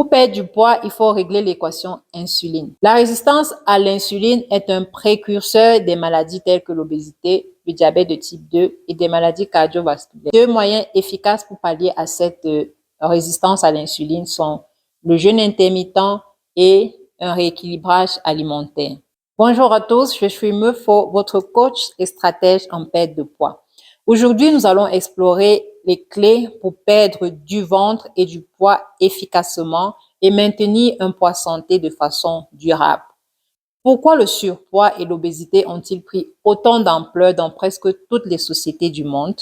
Pour perdre du poids, il faut régler l'équation insuline. La résistance à l'insuline est un précurseur des maladies telles que l'obésité, le diabète de type 2 et des maladies cardiovasculaires. Deux moyens efficaces pour pallier à cette résistance à l'insuline sont le jeûne intermittent et un rééquilibrage alimentaire. Bonjour à tous, je suis Meufo, votre coach et stratège en perte de poids. Aujourd'hui, nous allons explorer les clés pour perdre du ventre et du poids efficacement et maintenir un poids santé de façon durable. Pourquoi le surpoids et l'obésité ont-ils pris autant d'ampleur dans presque toutes les sociétés du monde?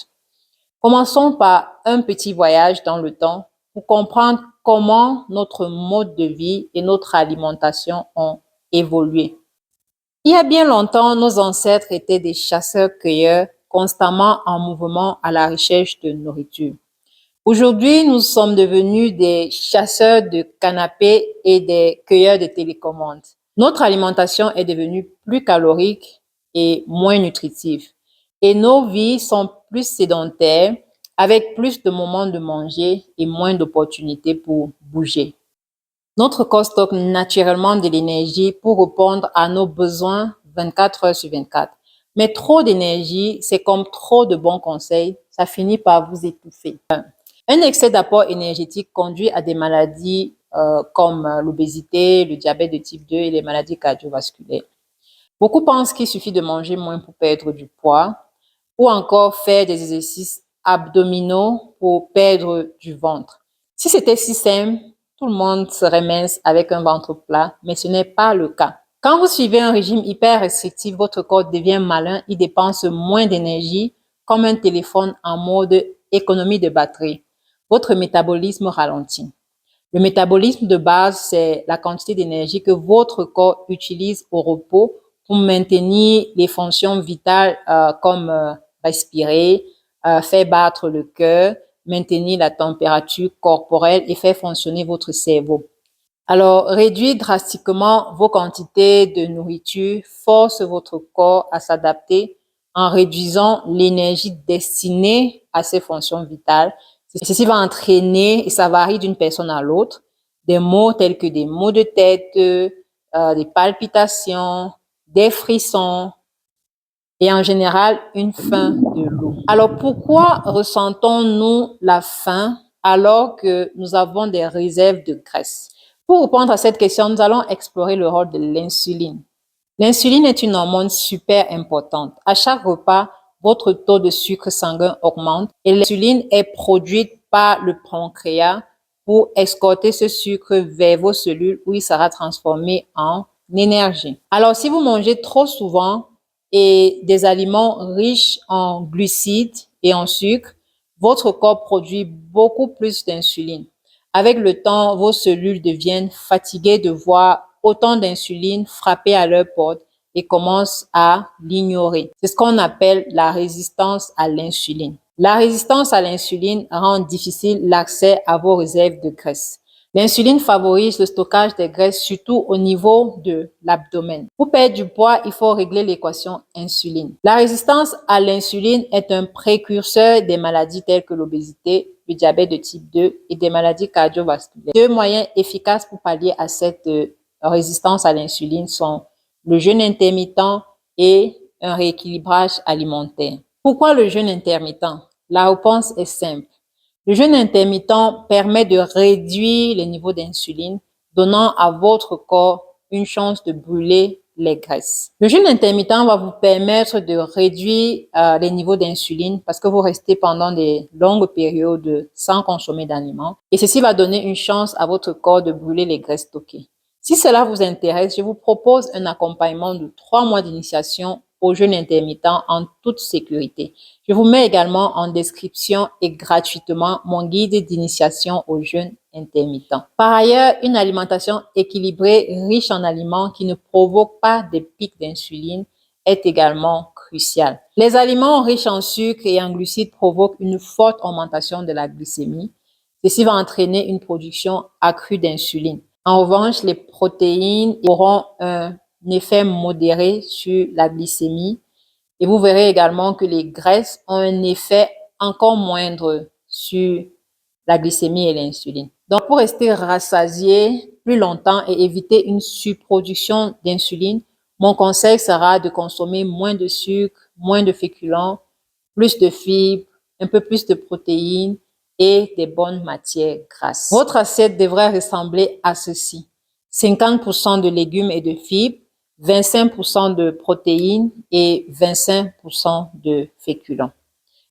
Commençons par un petit voyage dans le temps pour comprendre comment notre mode de vie et notre alimentation ont évolué. Il y a bien longtemps, nos ancêtres étaient des chasseurs-cueilleurs constamment en mouvement à la recherche de nourriture. Aujourd'hui, nous sommes devenus des chasseurs de canapés et des cueilleurs de télécommandes. Notre alimentation est devenue plus calorique et moins nutritive. Et nos vies sont plus sédentaires, avec plus de moments de manger et moins d'opportunités pour bouger. Notre corps stocke naturellement de l'énergie pour répondre à nos besoins 24 heures sur 24. Mais trop d'énergie, c'est comme trop de bons conseils, ça finit par vous étouffer. Un excès d'apport énergétique conduit à des maladies comme l'obésité, le diabète de type 2 et les maladies cardiovasculaires. Beaucoup pensent qu'il suffit de manger moins pour perdre du poids ou encore faire des exercices abdominaux pour perdre du ventre. Si c'était si simple, tout le monde serait mince avec un ventre plat, mais ce n'est pas le cas. Quand vous suivez un régime hyper restrictif, votre corps devient malin, il dépense moins d'énergie, comme un téléphone en mode économie de batterie. Votre métabolisme ralentit. Le métabolisme de base, c'est la quantité d'énergie que votre corps utilise au repos pour maintenir les fonctions vitales comme respirer, faire battre le cœur, maintenir la température corporelle et faire fonctionner votre cerveau. Alors, réduire drastiquement vos quantités de nourriture force votre corps à s'adapter en réduisant l'énergie destinée à ces fonctions vitales. Ceci va entraîner, et ça varie d'une personne à l'autre, des maux tels que des maux de tête, des palpitations, des frissons et en général une faim de loup. Alors pourquoi ressentons-nous la faim alors que nous avons des réserves de graisse? Pour répondre à cette question, nous allons explorer le rôle de l'insuline. L'insuline est une hormone super importante. À chaque repas, votre taux de sucre sanguin augmente et l'insuline est produite par le pancréas pour escorter ce sucre vers vos cellules où il sera transformé en énergie. Alors, si vous mangez trop souvent et des aliments riches en glucides et en sucre, votre corps produit beaucoup plus d'insuline. Avec le temps, vos cellules deviennent fatiguées de voir autant d'insuline frapper à leur porte et commencent à l'ignorer. C'est ce qu'on appelle la résistance à l'insuline. La résistance à l'insuline rend difficile l'accès à vos réserves de graisse. L'insuline favorise le stockage des graisses, surtout au niveau de l'abdomen. Pour perdre du poids, il faut régler l'équation insuline. La résistance à l'insuline est un précurseur des maladies telles que l'obésité, le diabète de type 2 et des maladies cardiovasculaires. Deux moyens efficaces pour pallier à cette résistance à l'insuline sont le jeûne intermittent et un rééquilibrage alimentaire. Pourquoi le jeûne intermittent? La réponse est simple. Le jeûne intermittent permet de réduire les niveaux d'insuline, donnant à votre corps une chance de brûler les graisses. Le jeûne intermittent va vous permettre de réduire les niveaux d'insuline parce que vous restez pendant des longues périodes sans consommer d'aliments et ceci va donner une chance à votre corps de brûler les graisses stockées. Si cela vous intéresse, je vous propose un accompagnement de 3 mois d'initiation au jeûne intermittent en toute sécurité. Je vous mets également en description et gratuitement mon guide d'initiation au jeûne intermittent. Par ailleurs, une alimentation équilibrée, riche en aliments qui ne provoquent pas des pics d'insuline est également cruciale. Les aliments riches en sucre et en glucides provoquent une forte augmentation de la glycémie. Ceci va entraîner une production accrue d'insuline. En revanche, les protéines auront un effet modéré sur la glycémie et vous verrez également que les graisses ont un effet encore moindre sur la glycémie et l'insuline. Donc, pour rester rassasié plus longtemps et éviter une surproduction d'insuline, mon conseil sera de consommer moins de sucre, moins de féculents, plus de fibres, un peu plus de protéines et des bonnes matières grasses. Votre assiette devrait ressembler à ceci. 50% de légumes et de fibres, 25% de protéines et 25% de féculents.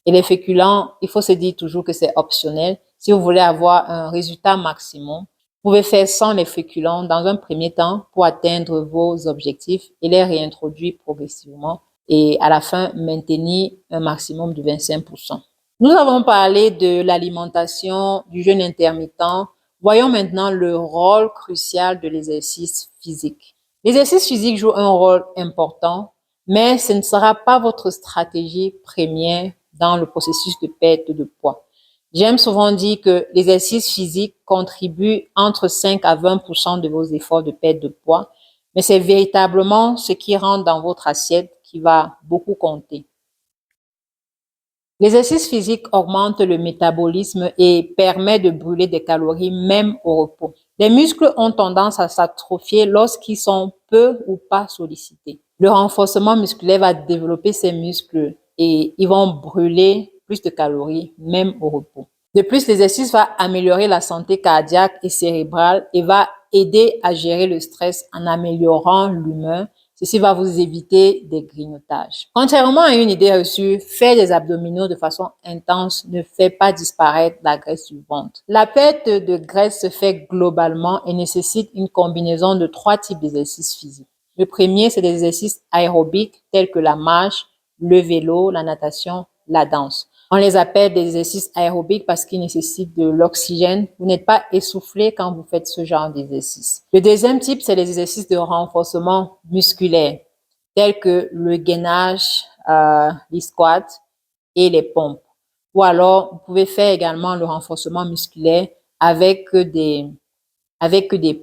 Et les féculents, il faut se dire toujours que c'est optionnel. Si vous voulez avoir un résultat maximum, vous pouvez faire sans les féculents dans un premier temps pour atteindre vos objectifs et les réintroduire progressivement et à la fin maintenir un maximum de 25%. Nous avons parlé de l'alimentation, du jeûne intermittent. Voyons maintenant le rôle crucial de l'exercice physique. L'exercice physique joue un rôle important, mais ce ne sera pas votre stratégie première dans le processus de perte de poids. J'aime souvent dire que l'exercice physique contribue entre 5 à 20% de vos efforts de perte de poids, mais c'est véritablement ce qui rentre dans votre assiette qui va beaucoup compter. L'exercice physique augmente le métabolisme et permet de brûler des calories même au repos. Les muscles ont tendance à s'atrophier lorsqu'ils sont peu ou pas sollicités. Le renforcement musculaire va développer ces muscles et ils vont brûler plus de calories même au repos. De plus, l'exercice va améliorer la santé cardiaque et cérébrale et va aider à gérer le stress en améliorant l'humeur. Ceci va vous éviter des grignotages. Contrairement à une idée reçue, faire des abdominaux de façon intense ne fait pas disparaître la graisse du ventre. La perte de graisse se fait globalement et nécessite une combinaison de 3 types d'exercices physiques. Le premier, c'est des exercices aérobiques tels que la marche, le vélo, la natation, la danse. On les appelle des exercices aérobiques parce qu'ils nécessitent de l'oxygène. Vous n'êtes pas essoufflé quand vous faites ce genre d'exercice. Le deuxième type, c'est les exercices de renforcement musculaire, tels que le gainage, les squats et les pompes. Ou alors, vous pouvez faire également le renforcement musculaire avec des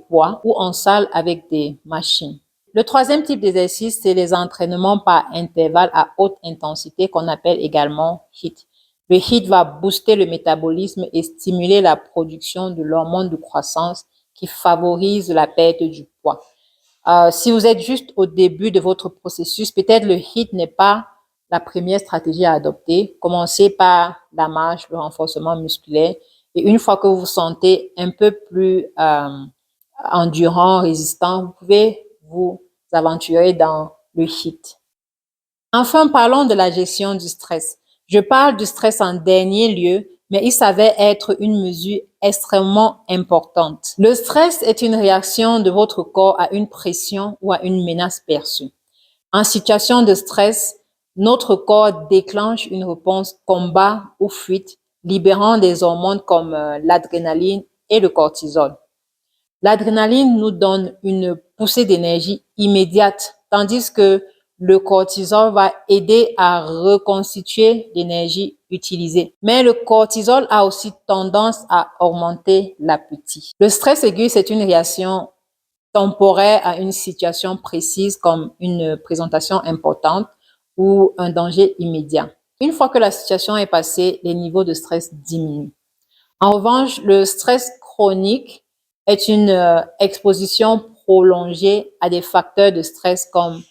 poids ou en salle avec des machines. Le troisième type d'exercice, c'est les entraînements par intervalles à haute intensité qu'on appelle également HIIT. Le HIIT va booster le métabolisme et stimuler la production de l'hormone de croissance qui favorise la perte du poids. Si vous êtes juste au début de votre processus, peut-être le HIIT n'est pas la première stratégie à adopter. Commencez par la marche, le renforcement musculaire. Et une fois que vous vous sentez un peu plus endurant, résistant, vous pouvez vous aventurer dans le HIIT. Enfin, parlons de la gestion du stress. Je parle du stress en dernier lieu, mais il s'avère être une mesure extrêmement importante. Le stress est une réaction de votre corps à une pression ou à une menace perçue. En situation de stress, notre corps déclenche une réponse combat ou fuite, libérant des hormones comme l'adrénaline et le cortisol. L'adrénaline nous donne une poussée d'énergie immédiate, tandis que le cortisol va aider à reconstituer l'énergie utilisée. Mais le cortisol a aussi tendance à augmenter l'appétit. Le stress aigu, c'est une réaction temporaire à une situation précise comme une présentation importante ou un danger immédiat. Une fois que la situation est passée, les niveaux de stress diminuent. En revanche, le stress chronique est une exposition prolongée à des facteurs de stress comme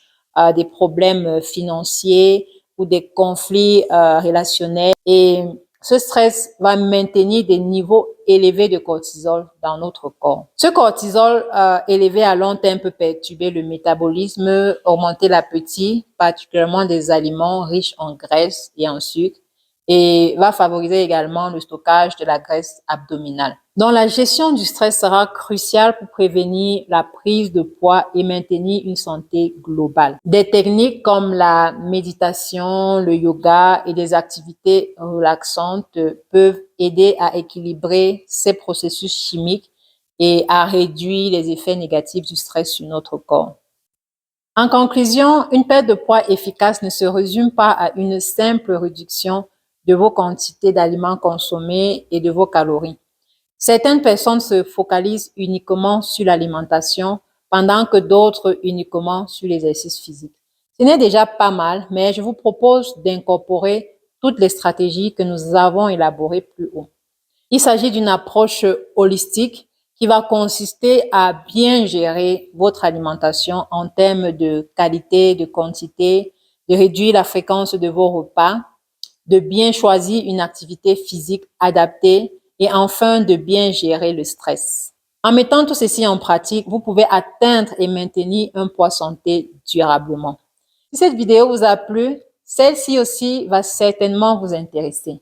des problèmes financiers ou des conflits relationnels. Et ce stress va maintenir des niveaux élevés de cortisol dans notre corps. Ce cortisol élevé à long terme peut perturber le métabolisme, augmenter l'appétit, particulièrement des aliments riches en graisse et en sucre, et va favoriser également le stockage de la graisse abdominale. Donc, la gestion du stress sera cruciale pour prévenir la prise de poids et maintenir une santé globale. Des techniques comme la méditation, le yoga et des activités relaxantes peuvent aider à équilibrer ces processus chimiques et à réduire les effets négatifs du stress sur notre corps. En conclusion, une perte de poids efficace ne se résume pas à une simple réduction de vos quantités d'aliments consommés et de vos calories. Certaines personnes se focalisent uniquement sur l'alimentation, pendant que d'autres uniquement sur l'exercice physique. Ce n'est déjà pas mal, mais je vous propose d'incorporer toutes les stratégies que nous avons élaborées plus haut. Il s'agit d'une approche holistique qui va consister à bien gérer votre alimentation en termes de qualité, de quantité, de réduire la fréquence de vos repas, de bien choisir une activité physique adaptée et enfin de bien gérer le stress. En mettant tout ceci en pratique, vous pouvez atteindre et maintenir un poids santé durablement. Si cette vidéo vous a plu, celle-ci aussi va certainement vous intéresser.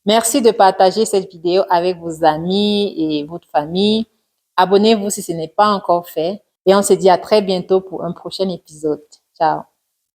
Merci de partager cette vidéo avec vos amis et votre famille. Abonnez-vous si ce n'est pas encore fait et on se dit à très bientôt pour un prochain épisode. Ciao.